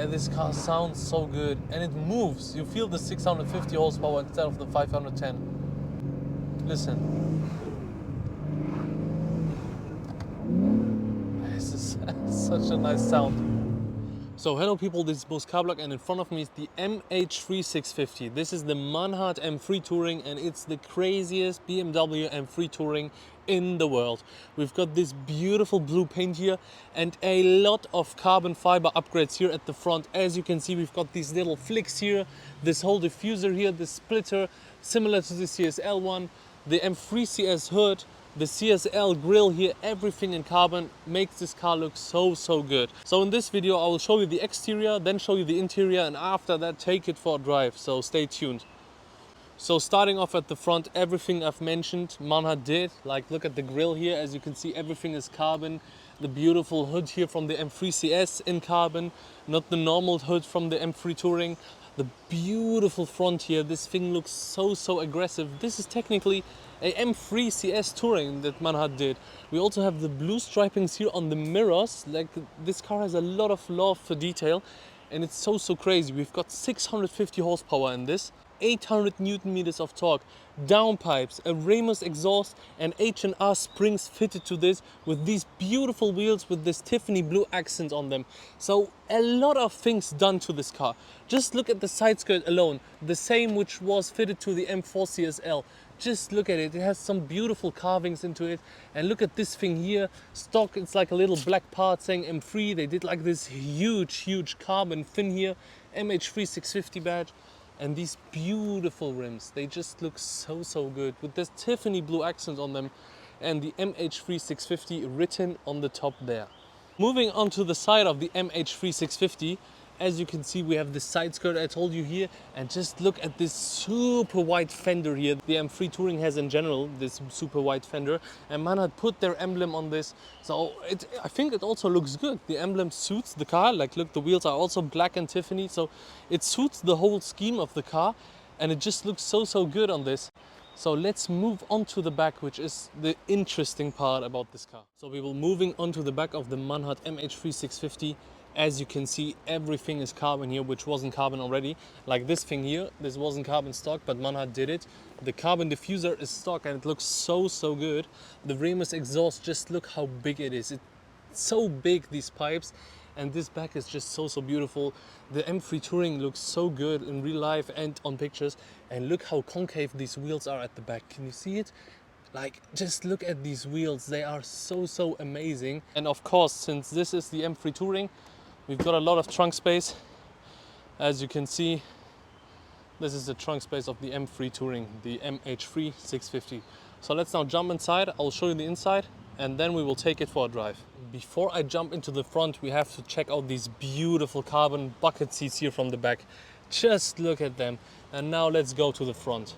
and this car sounds so good, and it moves. You feel the 650 horsepower instead of the 510. Listen. This is such a nice sound. So hello people, this is Moscarblog and in front of me is the MH3 650. This is the Manhart M3 Touring and it's the craziest BMW M3 Touring in the world. We've got this beautiful blue paint here and a lot of carbon fiber upgrades here at the front. As you can see, we've got these little flicks here, this whole diffuser here, this splitter similar to the CSL one, the M3 CS hood, the CSL grille here, everything in carbon makes this car look so good. So in this video I will show you the exterior, then show you the interior, and after that take it for a drive, so stay tuned. So starting off at the front, everything I've mentioned Manhart did. Like look at the grille here, as you can see everything is carbon. The beautiful hood here from the M3 CS in carbon, not the normal hood from the M3 Touring. The beautiful front here, this thing looks so aggressive. This is technically a M3 CS Touring that Manhart did. We also have the blue stripings here on the mirrors. Like this car has a lot of love for detail and it's so crazy. We've got 650 horsepower in this, 800 Newton meters of torque, downpipes, a Ramos exhaust and H&R springs fitted to this with these beautiful wheels with this Tiffany blue accent on them. So a lot of things done to this car. Just look at the side skirt alone, the same which was fitted to the M4 CSL. Just look at it, it has some beautiful carvings into it. And look at this thing here, stock, it's like a little black part saying M3. They did like this huge carbon fin here, MH3 650 badge. And these beautiful rims, they just look so good with this Tiffany blue accent on them and the MH3 650 written on the top there. Moving on to the side of the MH3 650, as you can see we have the side skirt I told you here, and just look at this super wide fender here. The M3 Touring has in general this super wide fender, and Manhart put their emblem on this, so I think it also looks good. The emblem suits the car. Like look, the wheels are also black and Tiffany, so it suits the whole scheme of the car and it just looks so good on this. So let's move on to the back, which is the interesting part about this car. So we will moving on to the back of the Manhart MH3 650. As you can see, everything is carbon here, which wasn't carbon already. Like this thing here, this wasn't carbon stock, but Manhart did it. The carbon diffuser is stock and it looks so good. The Ramos exhaust, just look how big it is. It's so big, these pipes. And this back is just so beautiful. The M3 Touring looks so good in real life and on pictures. And look how concave these wheels are at the back. Can you see it? Like, just look at these wheels. They are so amazing. And of course, since this is the M3 Touring, we've got a lot of trunk space. As you can see, this is the trunk space of the M3 Touring, the MH3 650. So let's now jump inside. I'll show you the inside and then we will take it for a drive. Before I jump into the front, we have to check out these beautiful carbon bucket seats here from the back. Just look at them. And now let's go to the front.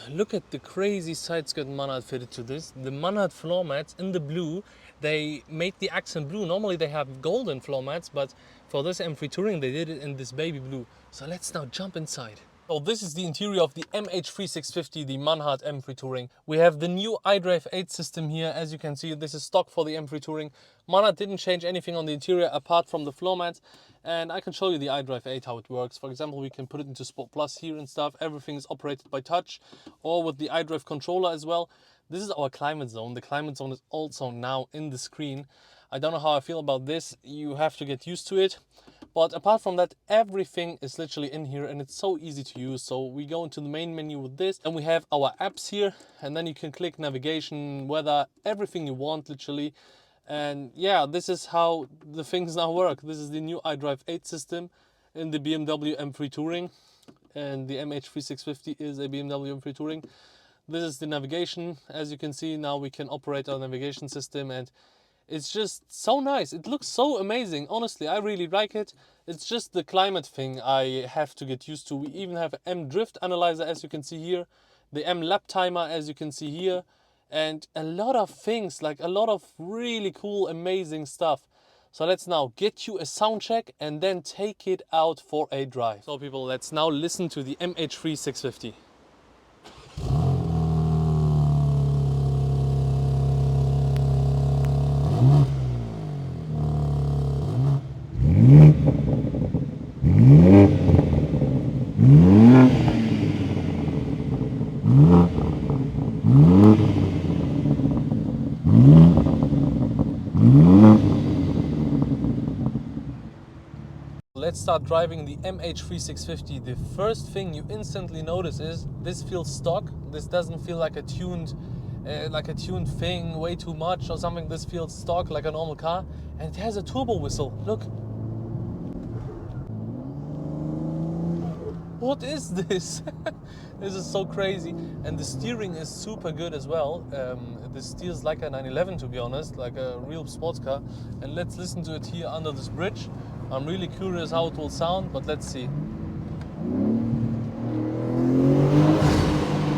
Look at the crazy side skirt Manhart fitted to this. The Manhart floor mats in the blue, they made the accent blue. Normally they have golden floor mats, but for this M3 Touring they did it in this baby blue. So let's now jump inside. So this is the interior of the MH3 650, the Manhart M3 Touring. We have the new iDrive 8 system here. As you can see, this is stock for the M3 Touring. Manhart didn't change anything on the interior apart from the floor mats. And I can show you the iDrive 8 how it works. For example, we can put it into Sport Plus here and stuff. Everything is operated by touch or with the iDrive controller as well. This is our climate zone. The climate zone is also now in the screen. I don't know how I feel about this. You have to get used to it. But apart from that, everything is literally in here and it's so easy to use. So we go into the main menu with this and we have our apps here, and then you can click navigation, weather, everything you want literally. And yeah, this is how the things now work. This is the new iDrive 8 system in the BMW M3 Touring, and the MH3 650 is a BMW M3 Touring. This is the navigation. As you can see, now we can operate our navigation system and it's just so nice. It looks so amazing. Honestly, I really like it. It's just the climate thing I have to get used to. We even have M drift analyzer, as you can see here, the M lap timer, as you can see here, and a lot of things, like a lot of really cool, amazing stuff. So let's now get you a sound check and then take it out for a drive. So people, let's now listen to the MH3 650. Let's start driving the MH3 650. The first thing you instantly notice is this feels stock. This doesn't feel like a tuned thing way too much or something. This feels stock like a normal car, and it has a turbo whistle. Look. What is this? This is so crazy. And the steering is super good as well. This steers like a 911, to be honest, like a real sports car. And let's listen to it here under this bridge. I'm really curious how it will sound, but let's see.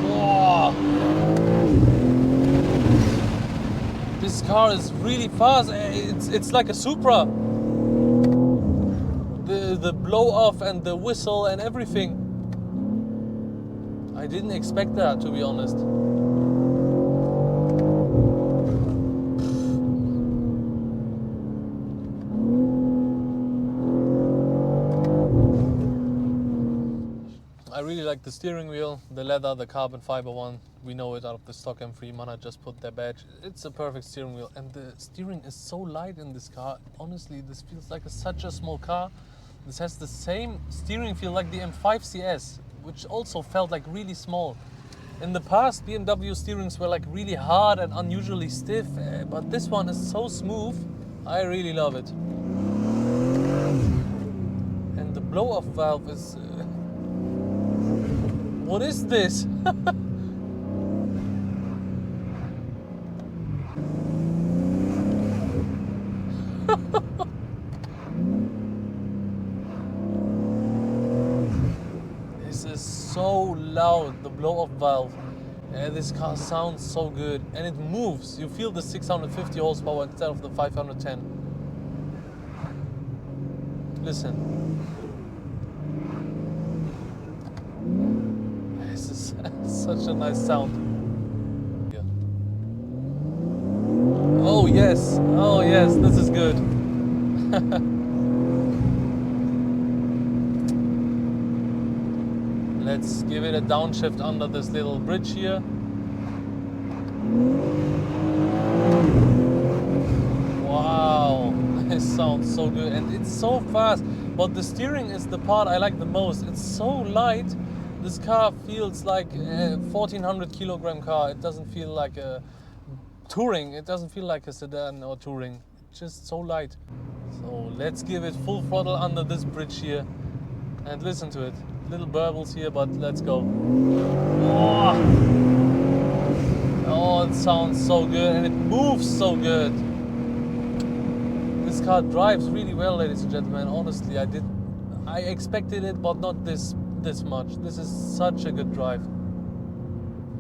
Whoa. This car is really fast. It's like a Supra. The blow off and the whistle and everything. I didn't expect that, to be honest. I really like the steering wheel, the leather, the carbon fiber one. We know it out of the stock M3. Manhart just put their badge. It's a perfect steering wheel, and the steering is so light in this car. Honestly, this feels like such a small car. This has the same steering feel like the M5 CS, which also felt like really small. In the past, BMW steerings were like really hard and unusually stiff, but this one is so smooth. I really love it. And the blow-off valve is... what is this? This is so loud, the blow-off valve. This car sounds so good, and it moves. You feel the 650 horsepower instead of the 510. Listen. This is such a nice sound. Yeah. Oh yes, this is good. Let's give it a downshift under this little bridge here. Wow, this sounds so good, and it's so fast. But the steering is the part I like the most. It's so light. This car feels like a 1400 kilogram car. It doesn't feel like a touring. It doesn't feel like a sedan or touring. It's just so light. So let's give it full throttle under this bridge here and listen to it. Little burbles here, but let's go. Oh, it sounds so good, and it moves so good. This car drives really well, ladies and gentlemen. Honestly, I expected it, but not this much. This is such a good drive.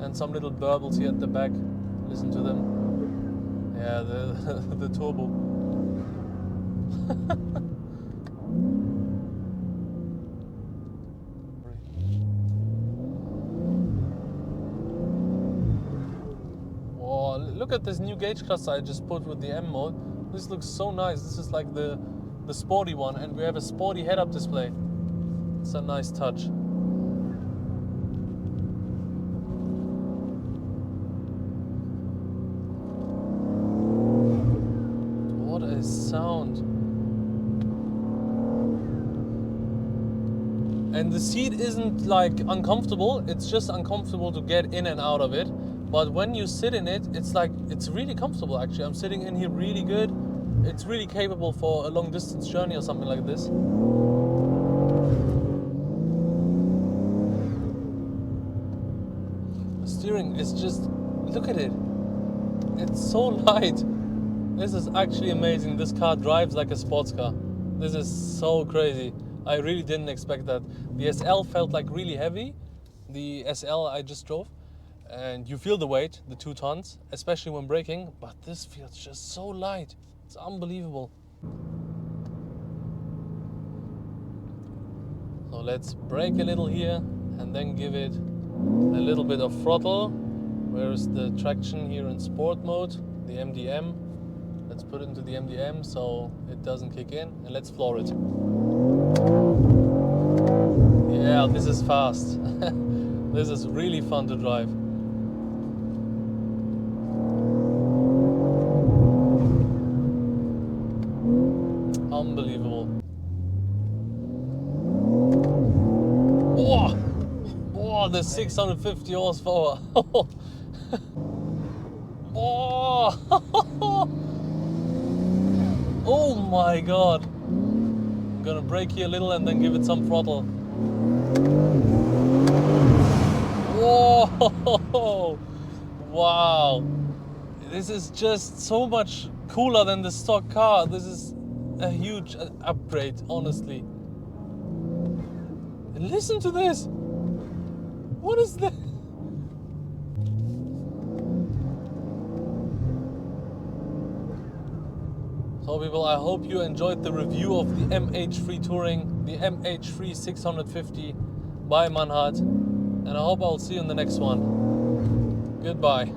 And some little burbles here at the back. Listen to them. Yeah, the turbo. Whoa, look at this new gauge cluster I just put with the M mode. This looks so nice. This is like the sporty one, and we have a sporty head-up display. It's a nice touch. What a sound. And the seat isn't like uncomfortable, it's just uncomfortable to get in and out of it. But when you sit in it, it's really comfortable actually. I'm sitting in here really good. It's really capable for a long distance journey or something like this. The steering is just, look at it. It's so light. This is actually amazing. This car drives like a sports car. This is so crazy. I really didn't expect that. The SL felt like really heavy. The SL I just drove. And you feel the weight, the 2 tons, especially when braking, but this feels just so light. It's unbelievable. So let's brake a little here and then give it a little bit of throttle. Where's the traction here in sport mode? The MDM. Let's put it into the MDM so it doesn't kick in, and let's floor it. Yeah, this is fast. This is really fun to drive. Unbelievable. love this 650 horsepower. Oh, oh my god. I'm gonna brake here a little and then give it some throttle. Whoa! Wow! This is just so much cooler than the stock car. This is a huge upgrade, honestly. And listen to this! What is that? So people, I hope you enjoyed the review of the MH3 Touring, the MH3 650 by Manhart. And I hope I'll see you in the next one. Goodbye.